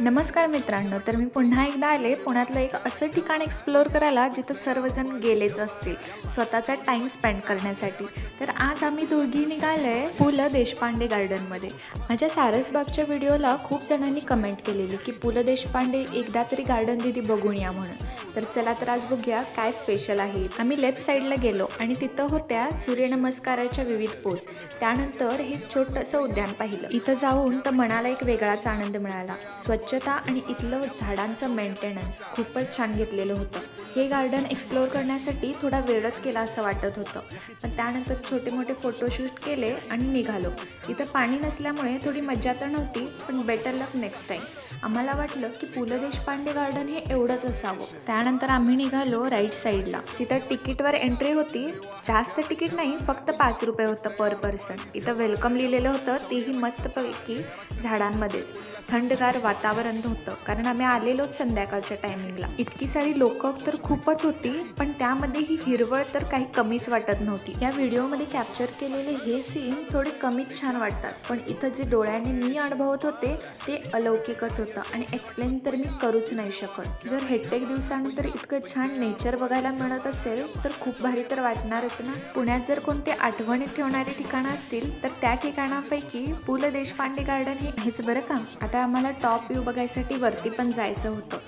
नमस्कार मित्रांनो, तर मी पुन्हा एकदा आले पुण्यातलं एक असं ठिकाण एक्सप्लोअर करायला जिथं सर्वजण गेलेच असतील स्वतःचा टाईम स्पेंड करण्यासाठी. तर आज आम्ही दोघी निघालोय पु ल देशपांडे गार्डनमध्ये. माझ्या सारसबागच्या व्हिडिओला खूप जणांनी कमेंट केलेली की पु ल देशपांडे एकदा तरी गार्डन दीदी बघून या म्हणून. तर चला तर आज बघूया काय स्पेशल आहे. आम्ही लेफ्ट साईडला गेलो आणि तिथं होत्या सूर्यनमस्काराच्या विविध पोज. त्यानंतर हे छोटंसं उद्यान पाहिलं. इथं जाऊन तर मनाला एक वेगळाच आनंद मिळाला. स्वच्छता आणि इथलं झाडांचं मेंटेनन्स खूपच छान घेतलेलं होतं. हे गार्डन एक्सप्लोअर करण्यासाठी थोडा वेळच केला असं वाटत होतं, पण त्यानंतर छोटे मोठे फोटोशूट केले आणि निघालो. इथं पाणी नसल्यामुळे थोडी मजा तर नव्हती, पण बेटर लक नेक्स्ट टाईम. आम्हाला वाटलं की पु ल देशपांडे गार्डन हे एवढंच असावं. त्यानंतर आम्ही निघालो राईट साईडला. तिथं तिकीटवर एंट्री होती. जास्त तिकीट नाही, फक्त 5 रुपये होतं पर पर्सन. इथं वेलकम लिहिलेलं होतं, तेही मस्तपैकी झाडांमध्येच. थंडगार वातावरण होतं, कारण आम्ही आलेलोच संध्याकाळच्या टायमिंगला. इतकी सारी लोक तर खूपच होती, पण त्यामध्ये ही हिरवळ तर काही कमीच वाटत नव्हती. या व्हिडिओमध्ये कॅप्चर केलेले हे सीन थोडे कमीच छान वाटतात, पण इथं जे डोळ्याने मी अनुभवत होते ते अलौकिकच होतं आणि एक्सप्लेन तर मी करूच नाही शकत. जर हेक्टेक दिवसानंतर इतकं छान नेचर बघायला मिळत असेल तर खूप भारी तर वाटणारच ना. पुण्यात जर कोणते आठवणीत ठेवणारी ठिकाणं असतील तर त्या ठिकाणापैकी पु ल देशपांडे गार्डन हे आहेच बरं का. आता आम्हाला टॉप व्ह्यू बघायसाठी वरती पण जायचं होतं,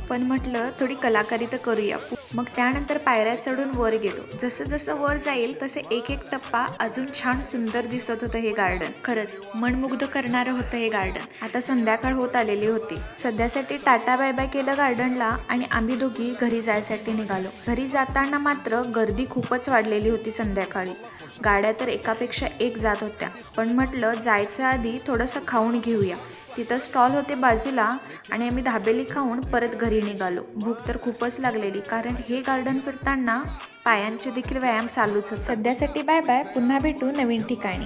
पण म्हटलं थोडी कलाकारी तर करूया. मग त्यानंतर पायऱ्या चढून वर गेलो. जसं जसं वर जाईल तसे एक एक टप्पा अजून छान सुंदर दिसत होतं हे गार्डन. खरंच मनमुग्ध करणारं होतं हे गार्डन. आता संध्याकाळ होत आलेली होती. सध्यासाठी टाटा बाय बाय केलं गार्डनला आणि आम्ही दोघी घरी जायसाठी निघालो. घरी जाताना मात्र गर्दी खूपच वाढलेली होती संध्याकाळी. गाड्या तर एकापेक्षा एक जात होत्या, पण म्हटलं जायच्या आधी थोडंसं खाऊन घेऊया. तिथं स्टॉल होते बाजूला आणि आम्ही दाबेली खाऊन परत घरी निघालो. भूक तर खूपच लागलेली, कारण हे गार्डन फिरताना पायांचे देखील व्यायाम चालूच होते. सध्यासाठी बाय बाय, पुन्हा भेटू नवीन ठिकाणी.